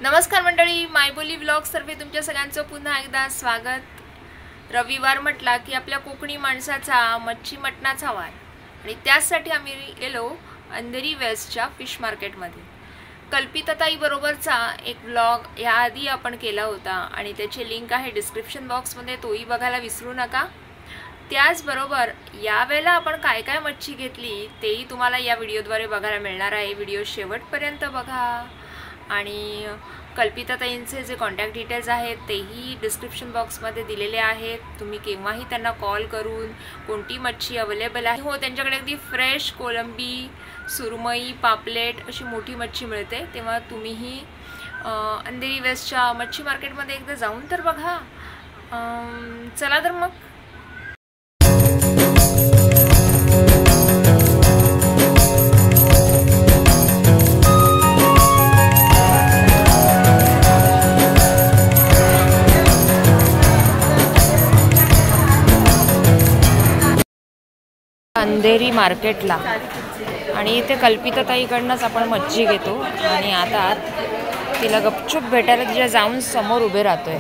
नमस्कार मंडळी, मायबोली व्लॉग्स तर्फे तुमच्या सगळ्यांचं पुन्हा एकदा स्वागत। रविवार म्हटला की आपल्या कोकणी माणसाचा मच्छी मटणाचा वार आणि त्यासाठी आम्ही गेलो अंधेरी वेस्टच्या फिश मार्केटमध्ये। कल्पिताताई बरोबरचा एक व्लॉग याआधी आपण केला होता आणि त्याची लिंक आहे डिस्क्रिप्शन बॉक्समध्ये, तोही बघायला विसरू नका। त्याचबरोबर यावेळेला आपण काय काय मच्छी घेतली तेही तुम्हाला या व्हिडिओद्वारे बघायला मिळणार आहे। व्हिडिओ शेवटपर्यंत बघा आणि कल्पिताताईंचे जे कॉन्टॅक्ट डिटेल्स आहेत तेही डिस्क्रिप्शन बॉक्समध्ये दिलेले आहेत। तुम्ही केव्हाही त्यांना कॉल करून कोणती मच्छी अवेलेबल आहे हो, त्यांच्याकडे अगदी फ्रेश कोलंबी, सुरमई, पापलेट अशी मोठी मच्छी मिळते। तेव्हा तुम्हीही अंधेरी वेस्टच्या मच्छी मार्केटमध्ये एकदा जाऊन तर बघा। चला तर मग अंधेरी मार्केटला आणि इथे कल्पिताताईकडनंच आपण मच्छी घेतो आणि आता तिला गपचूप भेटायला तिच्या जाऊन समोर उभे राहतोय।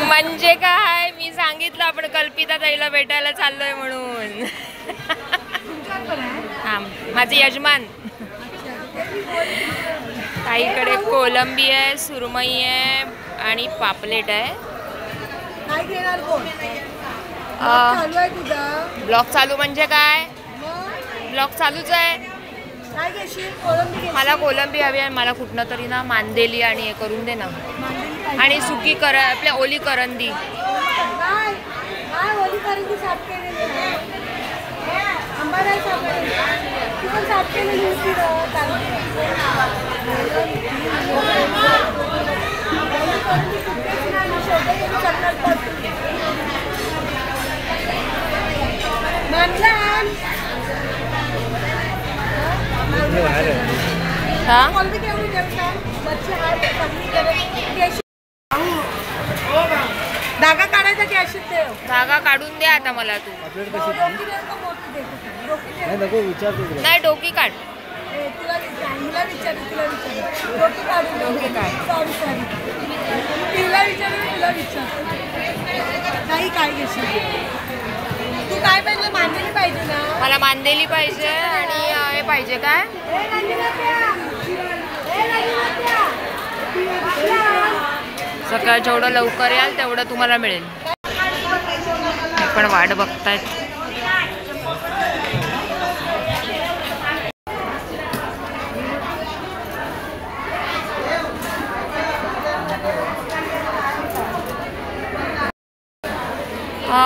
म्हणजे काय, मी सांगितलं आपण कल्पिताताईला भेटायला चाललोय म्हणून। हा, माझे यजमान। ताईकडे कोलंबी आहे, सुरमई आहे आणि पापलेट आहे। ब्लॉग चालू म्हणजे काय, ब्लॉग चालूच आहे। मला कोलंबी हवी आहे, मला कुठनं तरी ना मांदेली आणि हे करून दे ना, आणि सुकी आपल्या ओली करंदी। धागा काढायचा की अशी धागा काढून दे आता मला तू। नाही, डोकी काढ। काय घेशील तू? काय पाहिजे? मांदेली पाहिजे ना? मला मांदेली पाहिजे आणि हे पाहिजे काय, सकाळ जेवढं लवकर याल तेवढं तुम्हाला मिळेल। हे पण वाट बघतायत।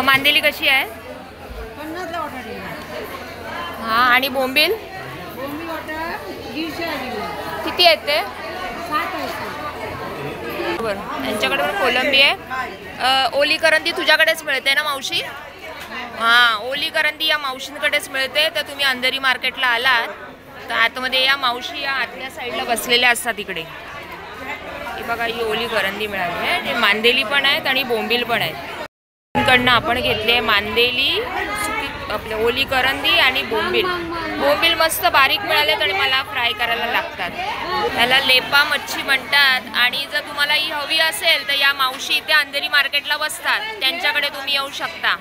मांदेली कशी आहे? 50 ला ऑर्डर आहे। हा, आणि बोंबील ऑर्डर 150 किती आहेत ते? 7 आहे। बरं, यांच्याकडे पण कोलंबी आहे। ओली करंदी तुझ्याकडेच मिळते ना मावशी? हां, ओली करंदी या मावशींकडेच मिळते। तर तुम्ही अंधेरी मार्केटला आलात तर आतमध्ये या मावशी या आतल्या साईडला बसलेल्या असतात इकडे। ही बघा, ही ओली करंदी मिळाली आहे। मांदेली पण आहेत आणि बोंबील पण आहेत। कडनं आपण घेतले मांदेली, सुकी आपले ओली करंदी आणि बोंबील। बोंबील मस्त बारीक मिळालेत आणि मला फ्राय करायला लागतात। त्याला लेपा मच्छी म्हणतात आणि जर तुम्हाला ही हवी असेल तर या मावशी इथे अंधेरी मार्केटला बसतात, त्यांच्याकडे तुम्ही येऊ शकता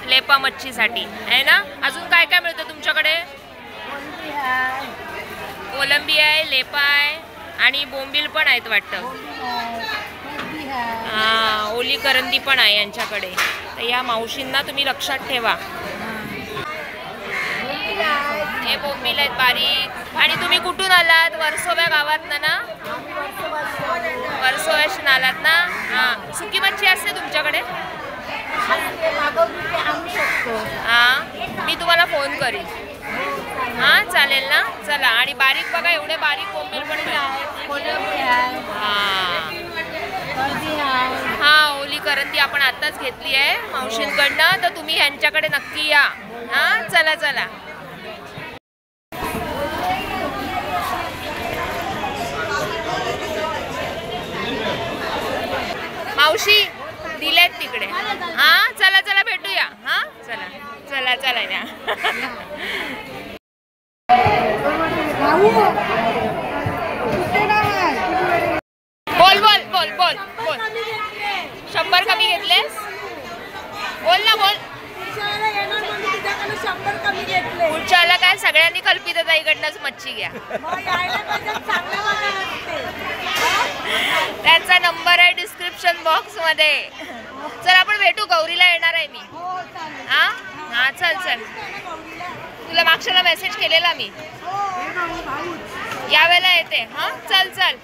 लेपा मच्छीसाठी, आहे ना? अजून काय काय मिळतं तुमच्याकडे? कोलंबी आहे, लेपा आहे आणि बोंबील पण आहेत वाटतं। हा, ओली करंदी पण आहे यांच्याकडे। तर या मावशींना तुम्ही लक्षात ठेवा। हे बोंबील आहेत बारीक। आणि तुम्ही कुठून आलात? वर्सोव्या गावात ना? वर्सोव्याशी आलात ना? हां, सुकी मच्छी असते तुमच्याकडे? हां, मी तुम्हाला फोन करीन। हां, चालेल ना? चला। आणि बारीक बघा, एवढे बारीक बोंबील पण हां हां, ओली करंदी आपण आत्ताच घेतली आहे मावशींकडनं, तर तुम्ही ह्यांच्याकडे नक्की या। हां, चला चला। मावशी दिलेत तिकडे। हां, चला चला भेटूया। हां, चला चला चला ना. बोल बोल बोल बोल बोल. 100 कमी घेतलेस? बोल ना बोल. पुढच्याला काय सगळ्यांनी कल्पित इकडनंच मच्छी घ्या. त्यांचा नंबर आहे डिस्क्रिप्शन बॉक्स मध्ये. चल आपण भेटू. गौरीला येणार आहे मी. हा हा चल चल. तुला मागच्याला मेसेज केलेला मी. यावेळेला येते. हा चल चल.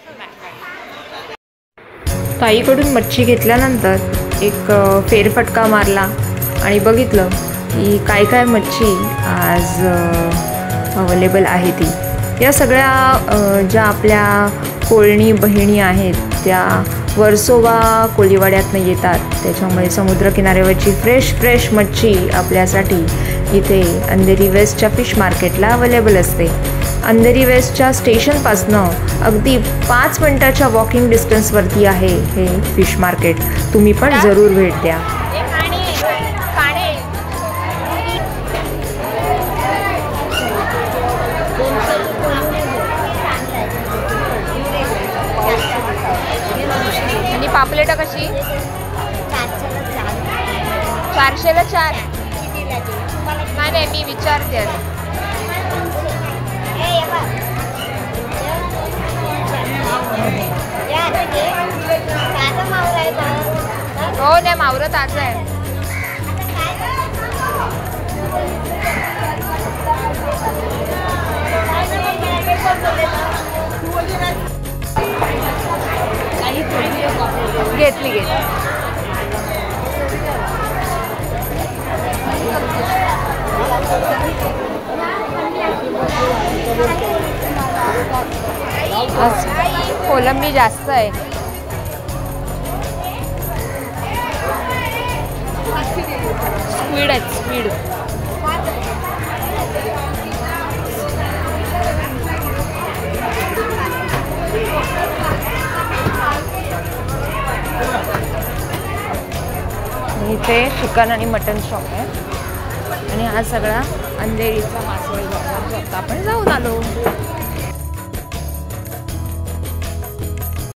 ताईकडून मच्छी घेतल्यानंतर एक फेरफटका मारला आणि बघितलं की काय काय मच्छी आज अवेलेबल आहे ती. या सगळ्या ज्या आपल्या कोळणी बहिणी आहेत त्या वर्सोवा कोळीवाड्यातनं येतात. त्याच्यामुळे समुद्रकिनाऱ्यावरची फ्रेश मच्छी आपल्यासाठी इथे अंधेरी वेस्टच्या फिश मार्केटला अवेलेबल असते. अंधेरी वेस्टच्या स्टेशनपासनं अगदी 5 मिनिटाच्या वॉकिंग डिस्टन्सवरती आहे हे फिश मार्केट. तुम्ही पण जरूर भेट द्या. आणि पापलेटा कशी? 400ला 4. नाही मी विचारते. हो नाही मावरं ताजं आहे. घेतली आज कोलंबी जास्त आहे. स्क्विड आहेत स्क्विड. इथे चिकन आणि मटन शॉप आहे आणि हा सगळा अंधेरीचा मासोळी बाजार जो आता आपण जाऊन आलो.